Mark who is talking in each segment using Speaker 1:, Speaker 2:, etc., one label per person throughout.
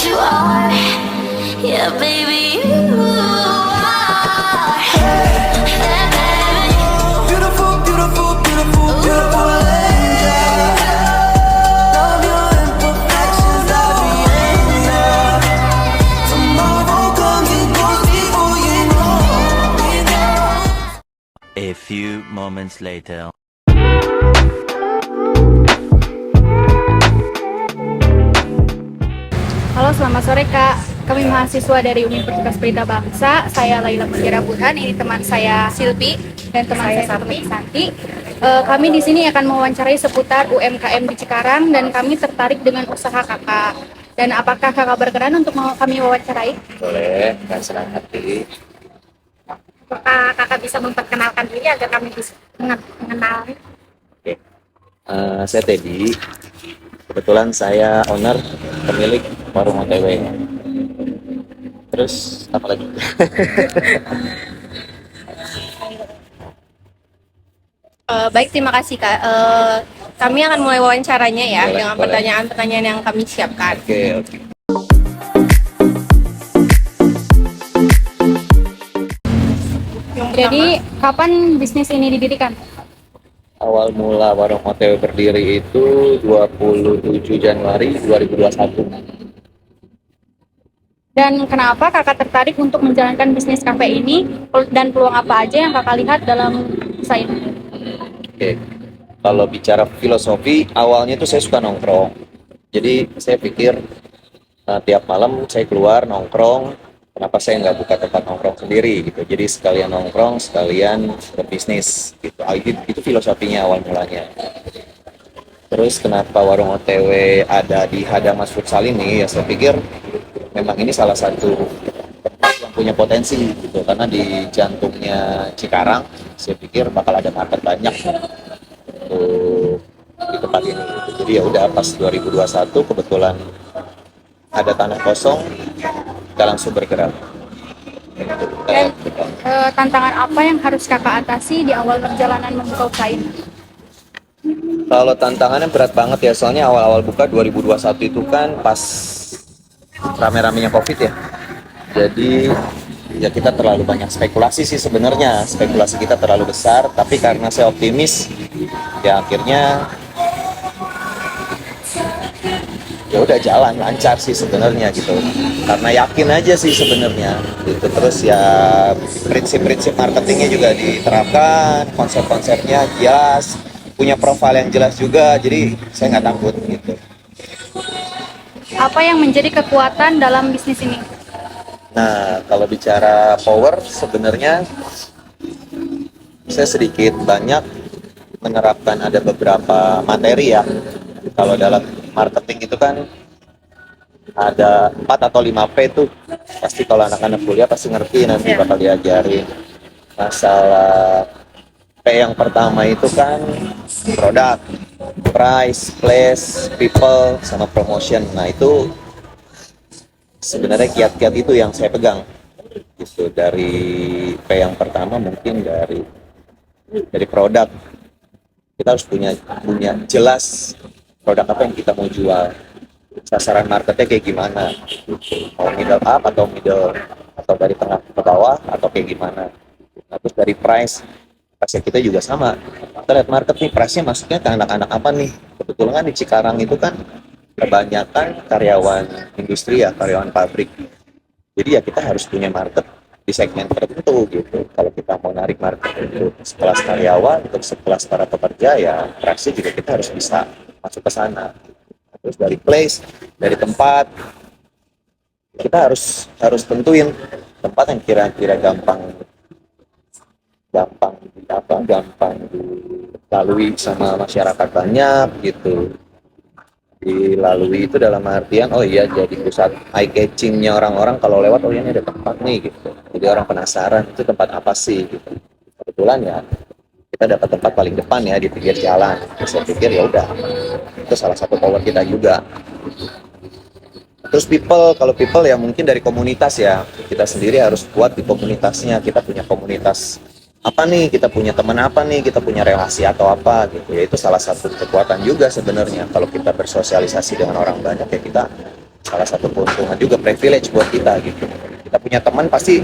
Speaker 1: you are. Yeah, baby, you are. Hey, baby.
Speaker 2: Beautiful, beautiful, beautiful, beautiful angel. Love your imperfections, I'll be angel. Tomorrow comes and goes before you know it.
Speaker 3: A few moments later.
Speaker 4: Halo, selamat sore Kak. Kami mahasiswa dari Universitas Pelita Bangsa. Saya Laila Mutiara Burhan. Ini teman saya Silvi dan teman saya Santi. Kami di sini akan mewawancarai seputar UMKM di Cikarang dan kami tertarik dengan usaha Kakak. Dan apakah Kakak berkenan untuk mau kami wawancarai?
Speaker 5: Boleh, dengan senang hati.
Speaker 4: Apakah Kakak bisa memperkenalkan diri agar kami bisa mengenal?
Speaker 5: Oke. Saya Teddy. Kebetulan saya owner, pemilik warung OTW. Terus apa lagi?
Speaker 6: Baik, terima kasih Kak. Kami akan mulai wawancaranya ya
Speaker 5: Boleh,
Speaker 6: dengan
Speaker 5: boleh.
Speaker 6: pertanyaan-pertanyaan yang kami siapkan.
Speaker 5: Oke.
Speaker 6: Yang
Speaker 4: Jadi,
Speaker 6: pertama,
Speaker 4: kapan bisnis ini didirikan?
Speaker 5: Awal mula warung OTW berdiri itu 27 Januari 2021.
Speaker 4: Dan kenapa Kakak tertarik untuk menjalankan bisnis kafe ini? Dan peluang apa aja yang Kakak lihat dalam usaha ini?
Speaker 5: Oke. Kalau bicara filosofi, awalnya itu saya suka nongkrong. Jadi saya pikir tiap malam saya keluar nongkrong, kenapa saya nggak buka tempat nongkrong sendiri gitu. Jadi sekalian nongkrong, sekalian berbisnis gitu. Itu filosofinya awal mulanya. Terus kenapa warung OTW ada di Hadamas Futsal ini? Ya saya pikir memang ini salah satu tempat yang punya potensi gitu, karena di jantungnya Cikarang saya pikir bakal ada market banyak untuk di tempat ini gitu. Jadi ya udah pas 2021 kebetulan ada tanah kosong, kita langsung bergerak.
Speaker 4: Dan tantangan apa yang harus Kakak atasi di awal perjalanan membuka usaha ini?
Speaker 5: Kalau tantangannya berat banget ya, soalnya awal-awal buka 2021 itu kan pas rame-ramenya COVID ya. Jadi ya kita terlalu banyak spekulasi sih sebenarnya. Spekulasi kita terlalu besar, tapi karena saya optimis ya akhirnya ya udah jalan lancar sih sebenarnya gitu. Karena yakin aja sih sebenarnya gitu. Terus ya prinsip-prinsip marketingnya juga diterapkan, konsep-konsepnya jelas, punya profil yang jelas juga, jadi saya nggak takut gitu.
Speaker 4: Apa yang menjadi kekuatan dalam bisnis ini?
Speaker 5: Nah, kalau bicara power, sebenarnya saya sedikit banyak menerapkan ada beberapa materi ya. Kalau dalam marketing itu kan ada 4 atau 5 P tuh. Pasti kalau anak-anak kuliah pasti ngerti, nanti bakal diajarin. Masalah P yang pertama itu kan produk, price, place, people, sama promotion. Nah itu sebenarnya kiat-kiat itu yang saya pegang gitu. Dari P yang pertama mungkin dari produk, kita harus punya jelas produk apa yang kita mau jual, sasaran marketnya kayak gimana gitu. Mau middle up atau dari tengah ke bawah atau kayak gimana. Nah, terus dari price kita juga sama, kita lihat market nih, price-nya masuknya ke anak-anak apa nih. Kebetulan kan di Cikarang itu kan kebanyakan karyawan industri ya, karyawan pabrik. Jadi ya kita harus punya market di segmen tertentu gitu. Kalau kita mau narik market untuk sekelas karyawan, untuk sekelas para pekerja, ya price juga kita harus bisa masuk ke sana. Terus dari place, dari tempat, kita harus tentuin tempat yang kira-kira gampang dilalui sama masyarakat banyak gitu. Dilalui itu dalam artian oh iya jadi pusat eye catchingnya orang-orang, kalau lewat oh iya ini ada tempat nih gitu. Jadi orang penasaran itu tempat apa sih gitu. Kebetulan ya kita dapat tempat paling depan ya di pinggir jalan. Terus saya pikir ya udah, itu salah satu power kita juga. Terus people, kalau people ya mungkin dari komunitas ya, kita sendiri harus kuat di komunitasnya. Kita punya komunitas apa nih, kita punya teman apa nih, kita punya relasi atau apa gitu ya. Itu salah satu kekuatan juga sebenarnya. Kalau kita bersosialisasi dengan orang banyak ya kita salah satu keuntungan juga, privilege buat kita gitu. Kita punya teman pasti,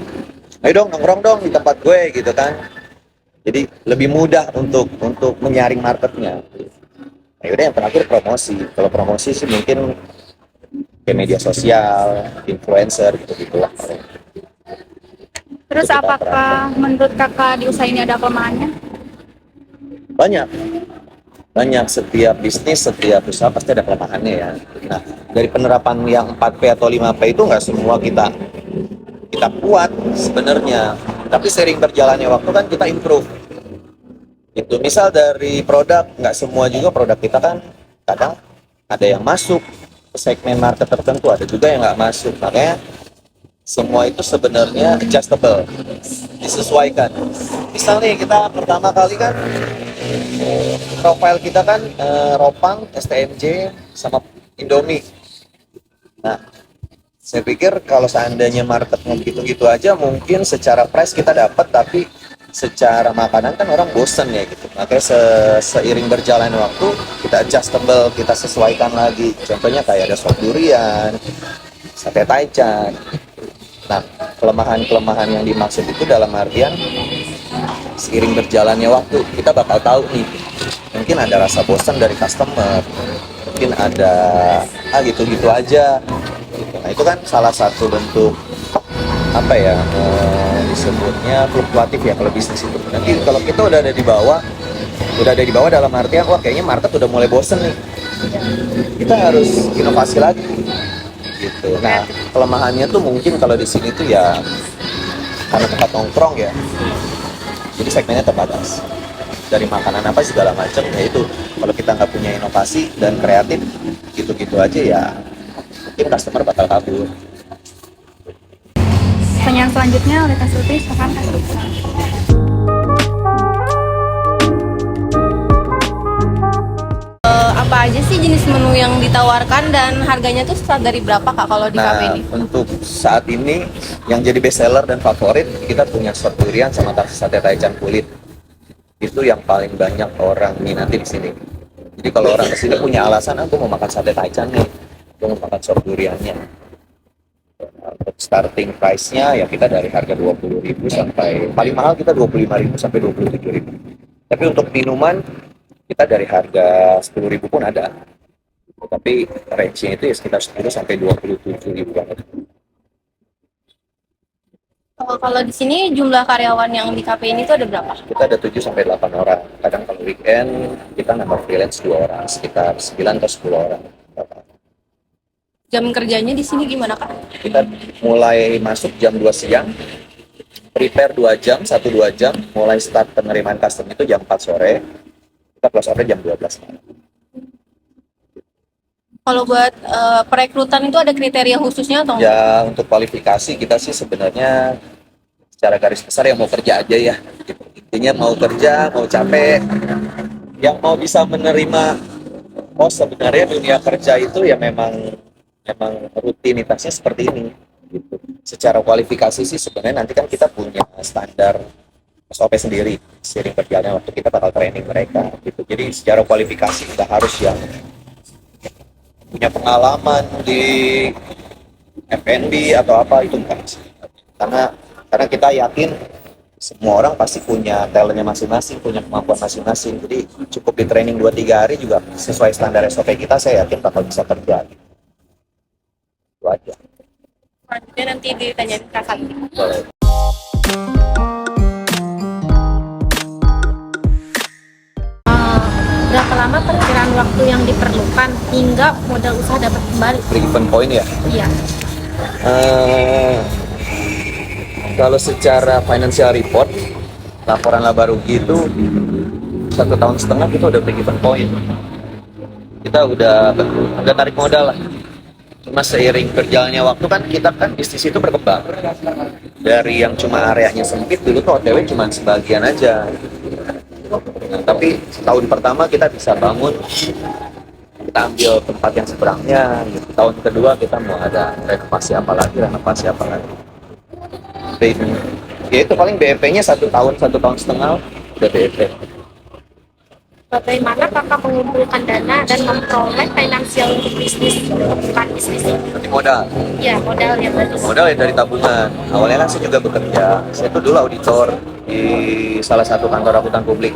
Speaker 5: ayo dong nongkrong dong di tempat gue gitu kan. Jadi lebih mudah untuk menyaring marketnya. Nah, yaudah yang terakhir promosi. Kalau promosi sih mungkin ke media sosial, influencer gitu-gitulah.
Speaker 4: Terus
Speaker 5: Itu kita
Speaker 4: apakah menurut kakak di usaha ini ada kelemahannya?
Speaker 5: Banyak setiap bisnis, setiap usaha pasti ada kelemahannya ya. Nah, dari penerapan yang 4P atau 5P itu nggak semua kita kuat sebenarnya, tapi sering berjalannya waktu kan kita improve. Itu misal dari produk, nggak semua juga produk kita kan kadang ada yang masuk ke segmen market tertentu, ada juga yang nggak masuk. Makanya semua itu sebenarnya adjustable, disesuaikan. Misal nih kita pertama kali kan profile kita kan Ropang, STMJ, sama Indomie. Nah, saya pikir kalau seandainya marketnya gitu-gitu aja, mungkin secara price kita dapat, tapi secara makanan kan orang bosen ya gitu. Makanya seiring berjalan waktu kita adjustable, kita sesuaikan lagi. Contohnya kayak ada sop durian, sate taichan. Nah, kelemahan-kelemahan yang dimaksud itu dalam artian seiring berjalannya waktu kita bakal tahu nih, mungkin ada rasa bosan dari customer, mungkin ada gitu-gitu aja gitu. Nah, itu kan salah satu bentuk apa ya, disebutnya fluktuatif ya kalau bisnis itu. Nanti kalau kita udah ada di bawah dalam artian wah kayaknya market udah mulai bosen nih, kita harus inovasi lagi gitu. Nah, kelemahannya tuh mungkin kalau di sini tuh ya karena tempat nongkrong ya, jadi segmennya terbatas dari makanan apa segala macam. Ya itu kalau kita nggak punya inovasi dan kreatif gitu-gitu aja ya mungkin customer bakal kabur.
Speaker 4: Pertanyaan selanjutnya oleh Kak Sulti, silakan Kak Sulti.
Speaker 6: Apa aja sih jenis menu yang ditawarkan dan harganya tuh start dari berapa Kak kalau di kafe
Speaker 5: Nah,
Speaker 6: ini?
Speaker 5: untuk saat ini yang jadi best seller dan favorit kita punya sop durian sama sate taichan kulit. Itu yang paling banyak orang minati di sini. Jadi kalau orang kesini punya alasan, aku mau makan sate taichan nih, aku mau makan sop duriannya. Untuk starting price-nya ya kita dari harga 20.000 sampai paling mahal kita 25.000 sampai 27.000. Tapi untuk minuman kita dari harga 10.000 pun ada. Tapi range-nya itu ya sekitar 10 sampai 27.000 banget.
Speaker 6: Kalau di sini jumlah karyawan yang di kafe ini tuh ada berapa?
Speaker 5: Kita ada 7 sampai 8 orang. Kadang kalau weekend kita nambah freelance 2 orang, sekitar 9 atau 10 orang.
Speaker 6: Jam kerjanya di sini gimana Kak?
Speaker 5: Kita mulai masuk jam 2 siang, prepare 2 jam, 1-2 jam, mulai start penerimaan customer itu jam 4 sore, kita close out jam 12 malam.
Speaker 6: Kalau buat perekrutan itu ada kriteria khususnya atau enggak?
Speaker 5: Ya untuk kualifikasi kita sih sebenarnya secara garis besar yang mau kerja aja ya. Gitu. Intinya mau kerja, mau capek, yang mau bisa menerima. Oh sebenarnya dunia kerja itu ya memang rutinitasnya seperti ini. Gitu. Secara kualifikasi sih sebenarnya nanti kan kita punya standar SOP sendiri. Seiring berjalannya waktu kita bakal training mereka. Gitu. Jadi secara kualifikasi nggak harus yang punya pengalaman di F&B atau apa, itu enggak sih. Karena kita yakin semua orang pasti punya talentnya masing-masing, punya kemampuan masing-masing. Jadi cukup di training 2-3 hari juga sesuai standar SOP kita, saya yakin bakal bisa kerja. Itu aja.
Speaker 6: Selanjutnya nanti ditanyain Kak Santi.
Speaker 5: Boleh.
Speaker 7: Berapa lama perkiraan waktu yang diperlukan hingga modal usaha dapat kembali?
Speaker 5: Break-even point ya?
Speaker 7: Iya.
Speaker 5: Kalau secara financial report, laporan laba rugi itu 1,5 tahun kita udah break-even point. Kita udah tarik modal lah. Cuma seiring berjalannya waktu kan kita kan bisnis itu berkembang. Dari yang cuma areanya sempit dulu tuh OTW cuma sebagian aja. Nah, tapi tahun pertama kita bisa bangun, kita ambil tempat yang seberangnya. Gitu. Tahun kedua kita mau ada renovasi apa lagi. Ya itu paling BEP-nya 1 tahun, 1,5 tahun udah BEP.
Speaker 7: Bagaimana kakak mengumpulkan dana dan memperoleh finansial untuk bisnis, bukan bisnis?
Speaker 5: Nanti modal.
Speaker 7: Ya, modal yang tadi.
Speaker 5: Modal ya dari tabungan. Awalnya kan saya juga bekerja. Saya tuh dulu auditor di salah satu kantor akuntan publik.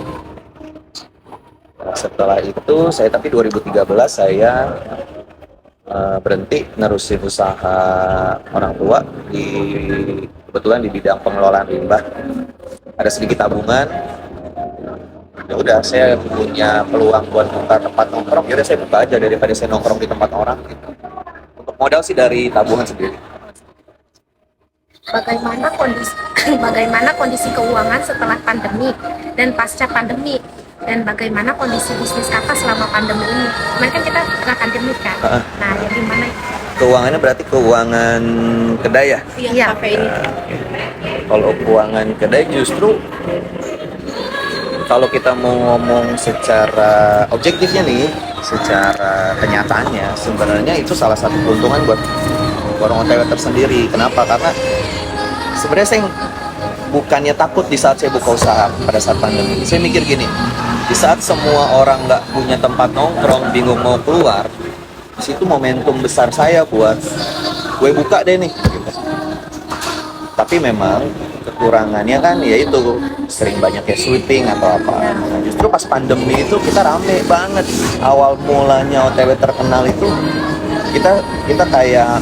Speaker 5: Nah, setelah itu saya tapi 2013 saya berhenti nerusin usaha orang tua di kebetulan di bidang pengelolaan limbah. Ada sedikit tabungan. Ya udah saya punya peluang buat buka tempat nongkrong. Ya udah saya buka aja daripada saya nongkrong di tempat orang gitu. Untuk modal sih dari tabungan sendiri.
Speaker 7: Bagaimana kondisi keuangan setelah pandemi dan pasca pandemi, dan bagaimana kondisi bisnis kakak selama pandemi ini? Kemarin kan kita pernah pandemi kan. Nah, ya gimana?
Speaker 5: Keuangannya berarti keuangan kedai ya?
Speaker 7: Iya, kafe ini.
Speaker 5: Kalau keuangan kedai justru kalau kita mau ngomong secara objektifnya nih, secara kenyataannya, sebenarnya itu salah satu keuntungan buat warung OTW tersendiri. Kenapa? Karena sebenarnya saya bukannya takut di saat saya buka usaha pada saat pandemi. Saya mikir gini, di saat semua orang nggak punya tempat nongkrong, bingung mau keluar, di situ momentum besar saya buat gue buka deh nih. Tapi memang kekurangannya kan yaitu sering banyaknya sweeping atau apa. Nah, justru pas pandemi itu kita rame banget. Awal mulanya OTW terkenal itu kita kayak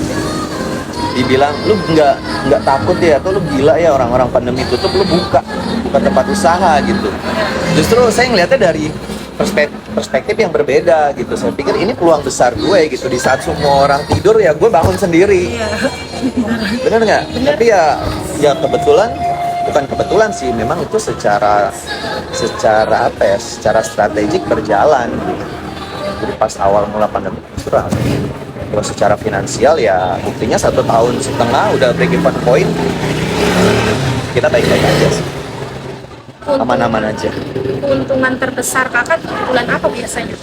Speaker 5: dibilang lu nggak takut ya atau lu gila ya orang-orang pandemi tutup lu buka tempat usaha gitu. Justru saya ngeliatnya dari perspektif yang berbeda gitu. Saya pikir ini peluang besar gue gitu, di saat semua orang tidur ya gue bangun sendiri. Bener nggak? Tapi ya bukan kebetulan sih, memang itu secara apa ya, secara strategik berjalan gitu. Jadi pas awal mula pandemi justru kalau secara finansial ya buktinya 1,5 tahun udah break even point, kita baik-baik aja sih, aman-aman aja.
Speaker 7: Keuntungan terbesar kakak di bulan apa biasanya?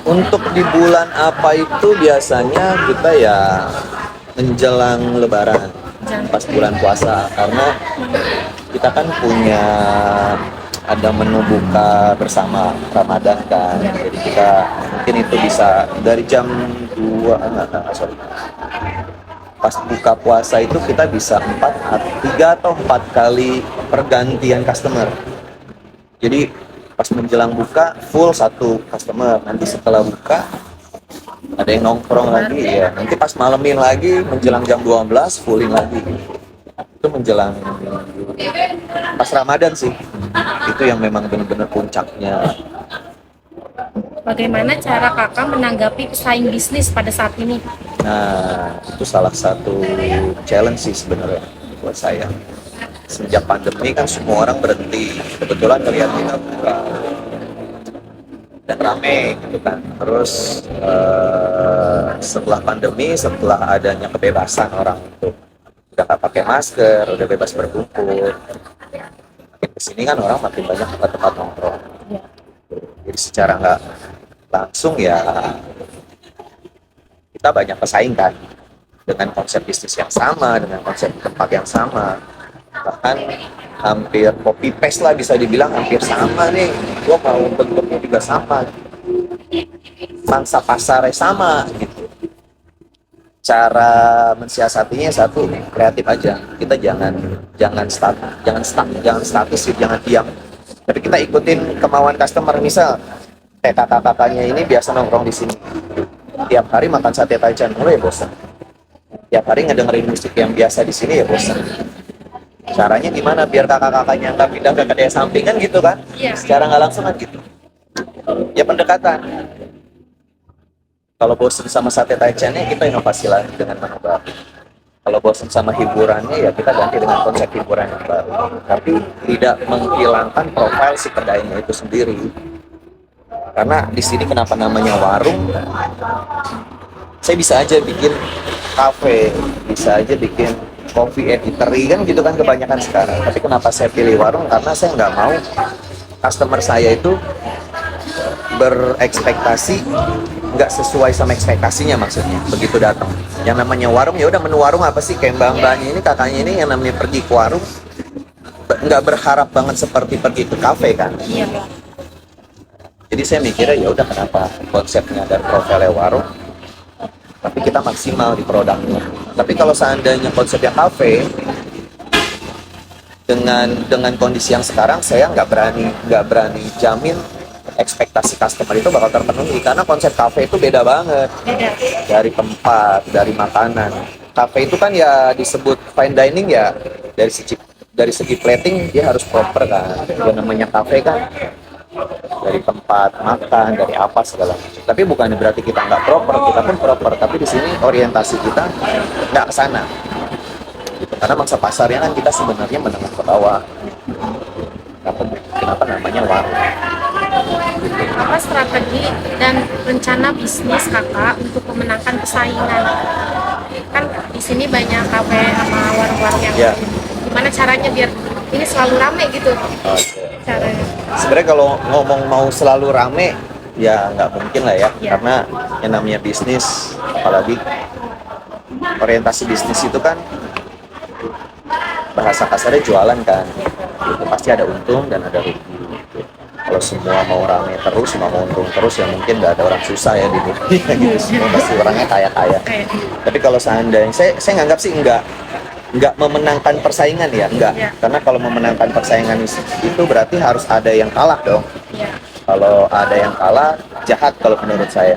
Speaker 5: Untuk di bulan apa itu biasanya kita ya menjelang Lebaran, pas bulan puasa, karena kita kan punya ada menu buka bersama Ramadan kan, jadi kita mungkin itu bisa dari jam 2, pas buka puasa itu kita bisa 3 atau 4 kali pergantian customer. Jadi pas menjelang buka full satu customer, nanti setelah buka ada yang nongkrong lagi ya, nanti pas malemin lagi menjelang jam 12 fullin lagi. Itu menjelang pas Ramadan sih, itu yang memang benar-benar puncaknya.
Speaker 7: Bagaimana cara kakak menanggapi pesaing bisnis pada saat ini?
Speaker 5: Nah, itu salah satu challenge sih sebenarnya buat saya. Sejak pandemi kan semua orang berhenti, kebetulan ngeliat kita buka dan rame gitu kan. Terus setelah pandemi, setelah adanya kebebasan orang untuk udah nggak pakai masker, udah bebas berkumpul, makin kesini kan orang makin banyak tempat-tempat nongkrong. Jadi secara nggak langsung ya kita banyak pesaing kan, dengan konsep bisnis yang sama, dengan konsep tempat yang sama, bahkan hampir copy paste lah, bisa dibilang hampir sama nih. Gua mau bentuknya juga sama, mangsa pasarnya sama gitu. Cara mensiasatinya satu, kreatif aja. Kita jangan statis, jangan diam. Tapi kita ikutin kemauan customer. Misal kakak-kakaknya ini biasa nongkrong di sini, tiap hari makan sate Taichan mulu ya bosan. Tiap hari ngedengerin musik yang biasa di sini ya bosan. Caranya gimana biar kakak-kakaknya nggak pindah ke kedai samping kan gitu kan? Secara nggak langsung kan gitu. Ya pendekatan. Kalau bosan sama sate Taichannya, kita inovasi lagi dengan menu baru. Kalau bosan sama hiburannya, ya kita ganti dengan konsep hiburan yang baru. Tapi tidak menghilangkan profil si kedainya itu sendiri. Karena di sini kenapa namanya warung? Saya bisa aja bikin kafe, bisa aja bikin coffee and eatery kan gitu kan kebanyakan sekarang. Tapi kenapa saya pilih warung? Karena saya nggak mau customer saya itu berekspektasi nggak sesuai sama ekspektasinya, maksudnya begitu datang. Yang namanya warung ya udah, menu warung apa sih, kayak mbak-mbaknya ini, kakaknya ini yang namanya pergi ke warung nggak berharap banget seperti pergi ke kafe kan.
Speaker 6: Iya.
Speaker 5: Jadi saya mikirnya ya udah, kenapa konsepnya dan profilnya warung, tapi kita maksimal di produknya. Tapi kalau seandainya konsepnya kafe, dengan kondisi yang sekarang, saya nggak berani jamin ekspektasi customer itu bakal terpenuhi, karena konsep kafe itu beda banget dari tempat, dari makanan. Kafe itu kan ya disebut fine dining ya, dari segi plating dia harus proper kan. Yang namanya kafe kan dari tempat makan, dari apa segala macam. Tapi bukan berarti kita nggak proper, kita pun proper. Tapi di sini orientasi kita nggak ke sana. Gitu. Karena mangsa pasarnya kan kita sebenarnya menengah ke bawah. Kenapa namanya warung?
Speaker 7: Apa strategi dan rencana bisnis kakak untuk memenangkan persaingan? Kan di sini banyak kafe sama warung-warung yang
Speaker 5: Ya.
Speaker 7: gimana caranya biar ini selalu rame gitu caranya?
Speaker 5: Sebenarnya kalau ngomong mau selalu rame, ya nggak mungkin lah ya.
Speaker 7: Ya.
Speaker 5: Karena yang namanya bisnis, apalagi orientasi bisnis itu kan bahasa kasarnya jualan kan. Itu pasti ada untung dan ada rugi. Gitu. Kalau semua mau rame terus, semua mau untung terus, ya mungkin nggak ada orang susah ya di dunia gitu. Semua pasti orangnya kaya-kaya. Tapi kalau seandainya, saya nganggap sih nggak memenangkan persaingan ya, enggak.
Speaker 7: Ya.
Speaker 5: Karena kalau memenangkan persaingan itu berarti harus ada yang kalah dong.
Speaker 7: Ya.
Speaker 5: Kalau ada yang kalah, jahat kalau menurut saya.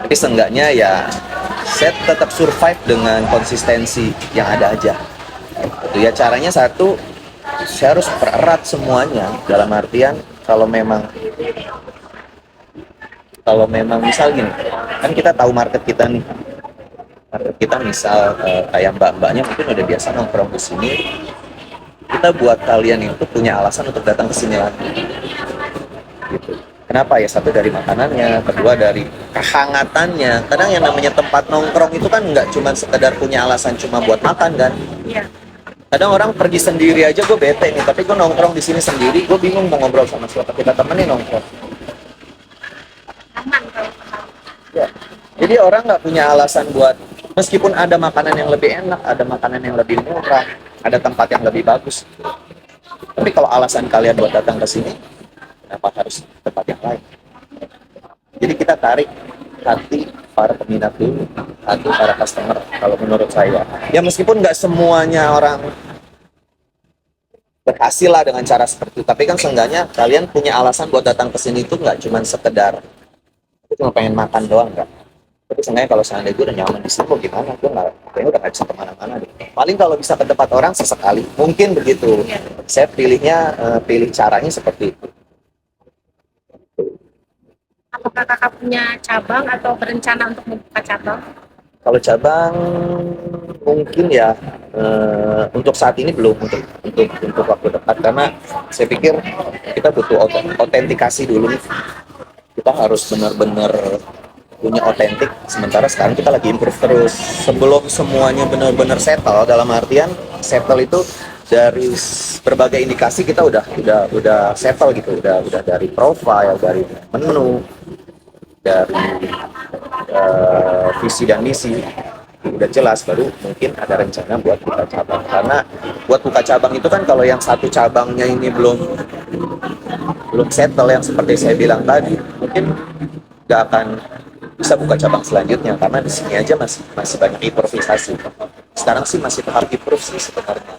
Speaker 5: Tapi seenggaknya ya saya tetap survive dengan konsistensi yang ada aja. Itu ya, caranya satu, saya harus pererat semuanya, dalam artian kalau memang misal gini, kan kita tahu market kita nih. Market kita misal kayak mbak-mbaknya mungkin udah biasa nongkrong di sini. Kita buat kalian itu punya alasan untuk datang ke sini lagi. Gitu. Kenapa ya? Satu dari makanannya, kedua dari kehangatannya. Kadang yang namanya tempat nongkrong itu kan nggak cuma sekedar punya alasan cuma buat makan kan.
Speaker 7: Iya.
Speaker 5: Kadang orang pergi sendiri aja gue bete nih, tapi gue nongkrong di sini sendiri, gue bingung mau ngobrol sama siapa, kita temenin nongkrong.
Speaker 7: Aman kalau kenal.
Speaker 5: Ya. Jadi orang nggak punya alasan buat, meskipun ada makanan yang lebih enak, ada makanan yang lebih murah, ada tempat yang lebih bagus. Tapi kalau alasan kalian buat datang ke sini, kenapa harus tempat yang lain? Jadi kita tarik hati para peminat dulu, hati para customer kalau menurut saya. Ya meskipun nggak semuanya orang berhasil lah dengan cara seperti itu, tapi kan seenggaknya kalian punya alasan buat datang ke sini itu nggak cuma sekedar aku cuma pengen makan doang kan. Tapi seenggaknya kalau seandainya gue udah nyaman di sini, kok gimana? Gue kayaknya udah nggak bisa kemana-mana deh. Paling kalau bisa ke tempat orang sesekali, mungkin begitu. Saya pilih caranya seperti itu.
Speaker 7: Apakah kakak punya cabang atau berencana untuk membuka cabang?
Speaker 5: Kalau cabang mungkin ya untuk saat ini belum, untuk waktu dekat, karena saya pikir kita butuh autentikasi dulu nih. Kita harus benar-benar punya otentik. Sementara sekarang kita lagi improve terus. Sebelum semuanya benar-benar settle, dalam artian settle itu dari berbagai indikasi kita udah settle gitu, udah dari profile, dari menu, dari visi dan misi udah jelas, baru mungkin ada rencana buat buka cabang. Karena buat buka cabang itu kan kalau yang satu cabangnya ini belum settle, yang seperti saya bilang tadi, mungkin nggak akan bisa buka cabang selanjutnya, karena di sini aja masih banyak improvisasi. Sekarang sih masih tahap improve sih sebenarnya,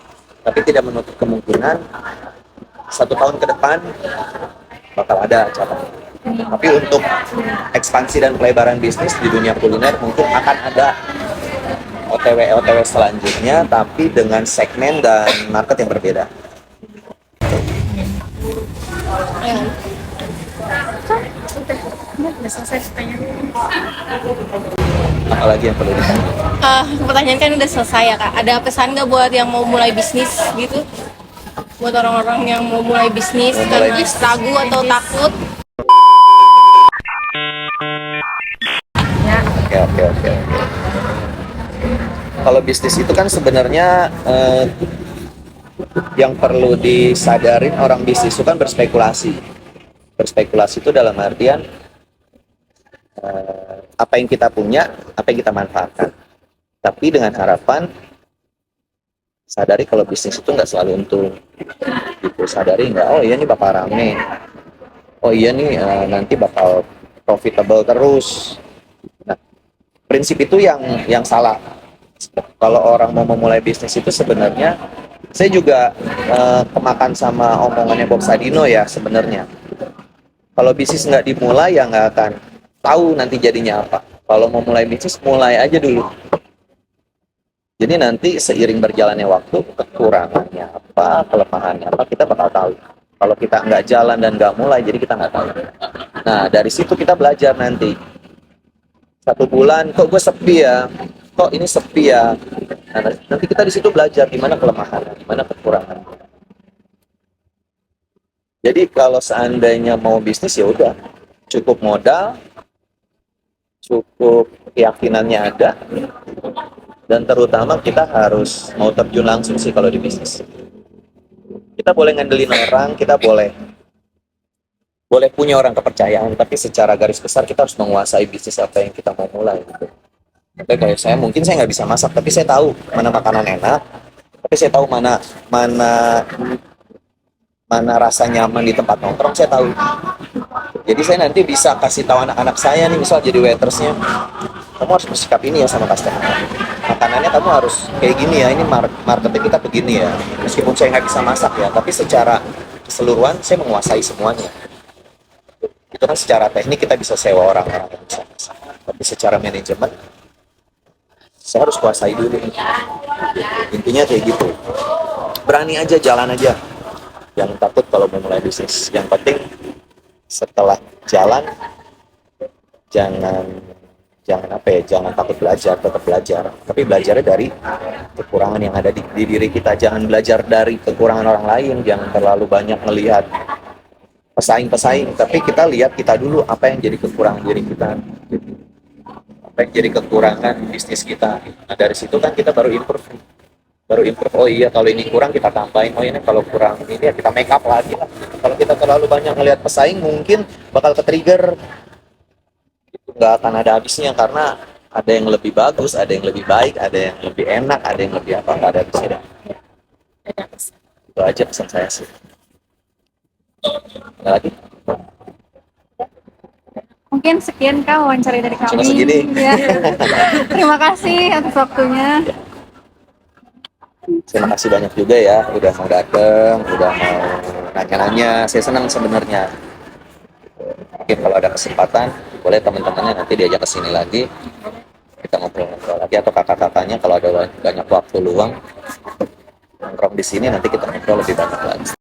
Speaker 5: tapi tidak menutup kemungkinan 1 tahun ke depan bakal ada cabang. Tapi untuk ekspansi dan pelebaran bisnis di dunia kuliner mungkin akan ada OTW selanjutnya, tapi dengan segmen dan market yang berbeda.
Speaker 7: Udah selesai pertanyaan.
Speaker 5: Apalagi yang perlu ditanya?
Speaker 6: Pertanyaan kan udah selesai ya kak. Ada pesan nggak buat yang mau mulai bisnis gitu? Buat orang-orang yang mau mulai bisnis karena ragu atau takut?
Speaker 5: Oke. Kalau bisnis itu kan sebenarnya yang perlu disadarin orang bisnis itu kan berspekulasi. Berspekulasi itu dalam artian apa yang kita punya, apa yang kita manfaatkan. Tapi dengan harapan sadari kalau bisnis itu nggak selalu untung gitu. Sadari nggak, oh iya nih bakal rame, oh iya nih nanti bakal profitable terus. Nah, prinsip itu yang salah. Kalau orang mau memulai bisnis itu sebenarnya, saya juga kemakan sama omongannya Bob Sadino ya sebenarnya. Kalau bisnis nggak dimulai ya nggak akan tahu nanti jadinya apa. Kalau mau mulai bisnis, mulai aja dulu. Jadi nanti seiring berjalannya waktu, kekurangannya apa, kelemahannya apa, kita bakal tahu. Kalau kita nggak jalan dan nggak mulai, jadi kita nggak tahu. Nah, dari situ kita belajar nanti. 1 bulan, kok gue sepi ya? Kok ini sepi ya? Nah, nanti kita di situ belajar di mana kelemahannya, di mana kekurangannya. Jadi kalau seandainya mau bisnis ya udah, cukup modal, cukup keyakinannya ada, dan terutama kita harus mau terjun langsung sih kalau di bisnis. Kita boleh ngandelin orang, kita boleh punya orang kepercayaan, tapi secara garis besar kita harus menguasai bisnis apa yang kita mau mulai gitu. Tapi kayak saya, mungkin saya nggak bisa masak, tapi saya tahu mana makanan enak, tapi saya tahu mana rasa nyaman di tempat nongkrong, saya tahu. Jadi saya nanti bisa kasih tahu anak-anak saya nih, misal jadi waitersnya, kamu harus bersikap ini ya sama customer. Makanannya kamu harus kayak gini ya, ini marketing kita begini ya. Meskipun saya nggak bisa masak ya, tapi secara keseluruhan saya menguasai semuanya. Itu kan secara teknik kita bisa sewa orang-orang yang bisa masak. Tapi secara manajemen, saya harus kuasai dulu. Intinya kayak gitu. Berani aja, jalan aja. Jangan takut kalau mau mulai bisnis. Yang penting setelah jalan, jangan takut belajar, tetap belajar. Tapi belajarnya dari kekurangan yang ada di diri kita. Jangan belajar dari kekurangan orang lain. Jangan terlalu banyak melihat pesaing-pesaing. Tapi kita lihat kita dulu apa yang jadi kekurangan diri kita. Apa yang jadi kekurangan bisnis kita. Nah dari situ kan kita baru improve. Oh iya kalau ini kurang kita tambahin, oh ini kalau kurang ini ya kita make up lagi lah. Kalau kita terlalu banyak ngelihat pesaing mungkin bakal ke-trigger, itu nggak akan ada habisnya, karena ada yang lebih bagus, ada yang lebih baik, ada yang lebih enak, ada yang lebih apa, nggak ada habisnya. Itu aja pesan saya sih. Ada lagi?
Speaker 4: Mungkin sekian Kak wawancara dari kami.
Speaker 5: Cuma segini.
Speaker 4: Ya. Terima kasih atas waktunya.
Speaker 5: Terima kasih banyak juga ya, udah mau dateng, udah mau nanya-nanya. Saya senang sebenarnya. Mungkin kalau ada kesempatan, boleh teman-temannya nanti diajak ke sini lagi. Kita ngobrol-ngobrol lagi, atau kakak-kakaknya kalau ada banyak waktu luang nongkrong di sini, nanti kita ngobrol lebih banyak lagi.